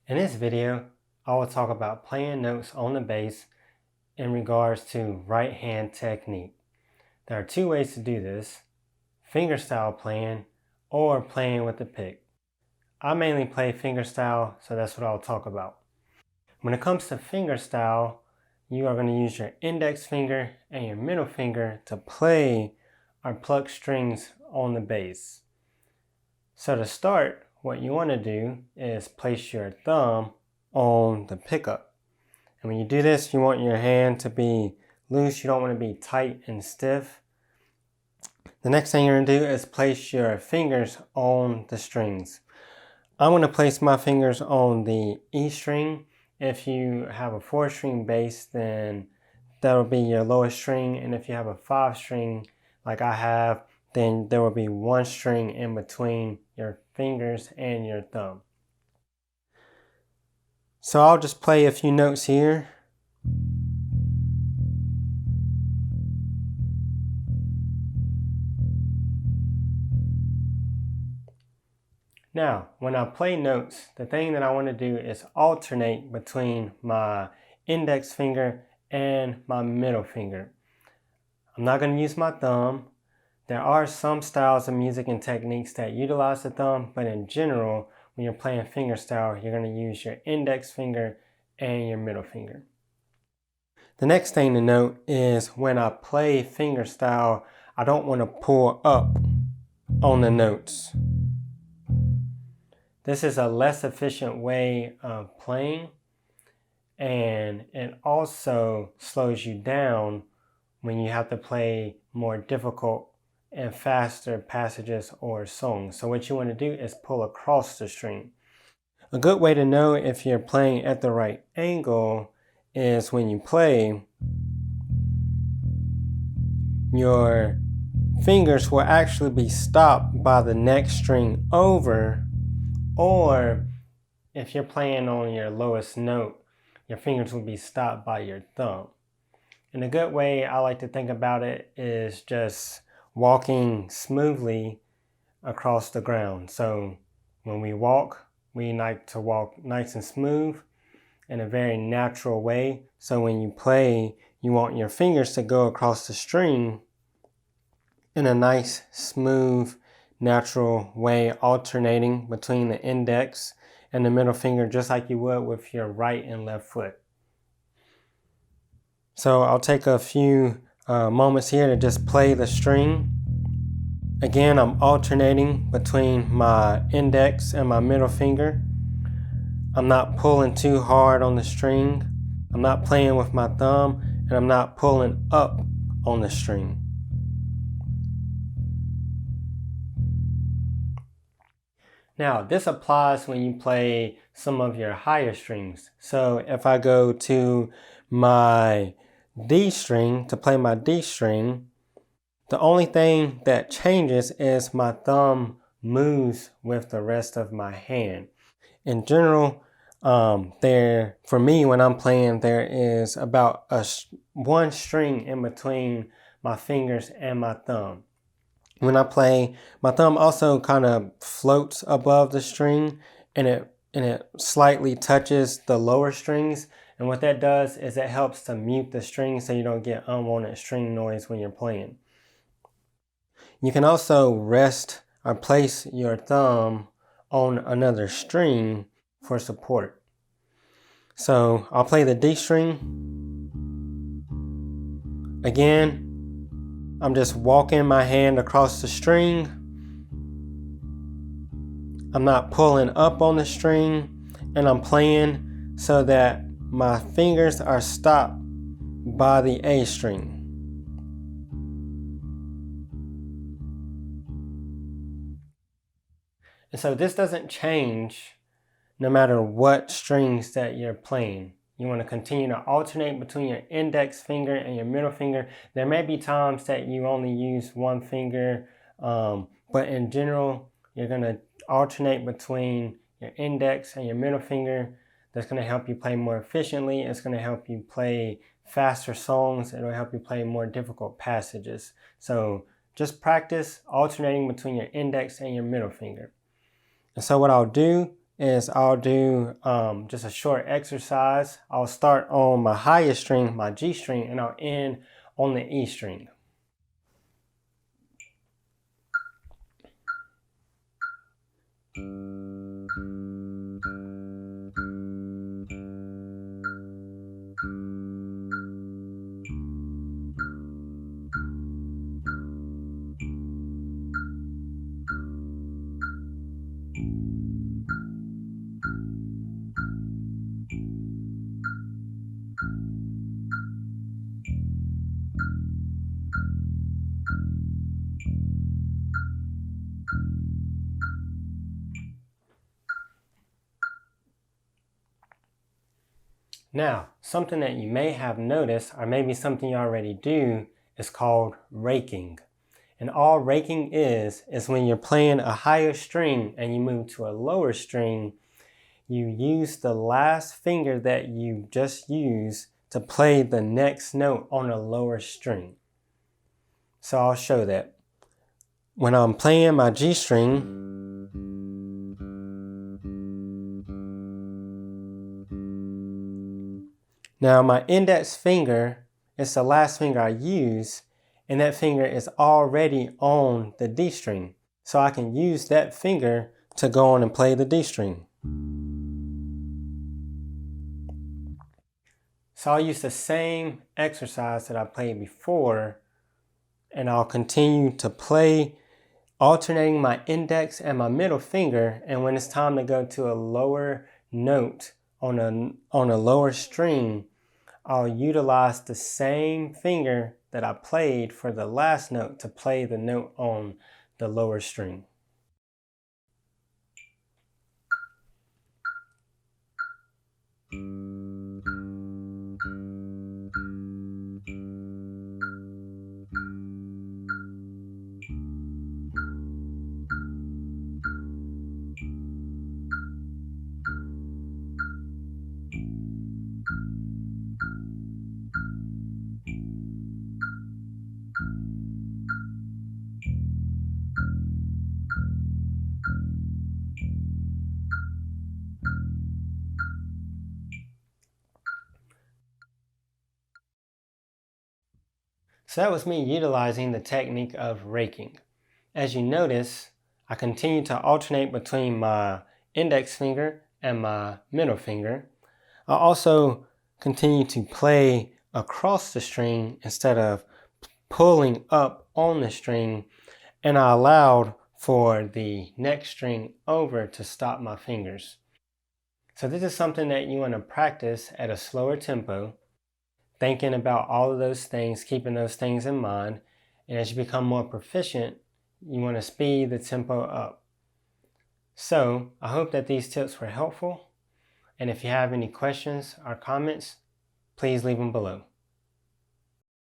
In this video, I will talk about playing notes on the bass in regards to right hand technique. There are two ways to do this: fingerstyle playing or playing with the pick. I mainly play fingerstyle, so that's what I'll talk about. When it comes to fingerstyle, you are going to use your index finger and your middle finger to play or pluck strings on the bass. So to start, what you want to do is place your thumb on the pickup. And when you do this, you want your hand to be loose. You don't want to be tight and stiff. The next thing you're going to do is place your fingers on the strings. I'm going to place my fingers on the E string. If you have a 4-string bass, then that'll be your lowest string. And if you have a 5-string like I have, then there will be 1 string in between your fingers and your thumb. So I'll just play a few notes here. Now, when I play notes, the thing that I want to do is alternate between my index finger and my middle finger. I'm not going to use my thumb. There are some styles of music and techniques that utilize the thumb, but in general, when you're playing fingerstyle, you're going to use your index finger and your middle finger. The next thing to note is when I play fingerstyle, I don't want to pull up on the notes. This is a less efficient way of playing, and it also slows you down when you have to play more difficult and faster passages or songs. So what you want to do is pull across the string. A good way to know if you're playing at the right angle is when you play, your fingers will actually be stopped by the next string over, or if you're playing on your lowest note, your fingers will be stopped by your thumb. And a good way I like to think about it is just walking smoothly across the ground. So when we walk, we like to walk nice and smooth in a very natural way. So when you play, you want your fingers to go across the string in a nice, smooth, natural way, alternating between the index and the middle finger, just like you would with your right and left foot. So I'll take a few moments here to just play the string. Again, I'm alternating between my index and my middle finger. I'm not pulling too hard on the string. I'm not playing with my thumb, and I'm not pulling up on the string. Now, this applies when you play some of your higher strings. So if I go to my D string to play my D string, the only thing that changes is my thumb moves with the rest of my hand. In general, for me, when I'm playing, there is about 1 string in between my fingers and my thumb. When I play, my thumb also kind of floats above the string, and it slightly touches the lower strings. And what that does is it helps to mute the strings so you don't get unwanted string noise when you're playing. You can also rest or place your thumb on another string for support. So I'll play the D string. Again, I'm just walking my hand across the string. I'm not pulling up on the string, and I'm playing so that my fingers are stopped by the A string. And so this doesn't change no matter what strings that you're playing. You want to continue to alternate between your index finger and your middle finger. There may be times that you only use 1 finger, but in general, you're going to alternate between your index and your middle finger. That's going to help you play more efficiently. It's going to help you play faster songs. It'll help you play more difficult passages. So just practice alternating between your index and your middle finger. And so what I'll do is I'll do just a short exercise. I'll start on my highest string, my G string, and I'll end on the E string. Now, something that you may have noticed, or maybe something you already do, is called raking. And all raking is when you're playing a higher string and you move to a lower string, you use the last finger that you just used to play the next note on a lower string. So I'll show that. When I'm playing my G string, now my index finger is the last finger I use, and that finger is already on the D string. So I can use that finger to go on and play the D string. So I'll use the same exercise that I played before, and I'll continue to play, alternating my index and my middle finger, and when it's time to go to a lower note on a lower string, I'll utilize the same finger that I played for the last note to play the note on the lower string. So that was me utilizing the technique of raking. As you notice, I continue to alternate between my index finger and my middle finger. I also continue to play across the string instead of pulling up on the string, and I allowed for the next string over to stop my fingers. So this is something that you want to practice at a slower tempo, thinking about all of those things, keeping those things in mind, and as you become more proficient, you want to speed the tempo up. So I hope that these tips were helpful, and if you have any questions or comments, please leave them below.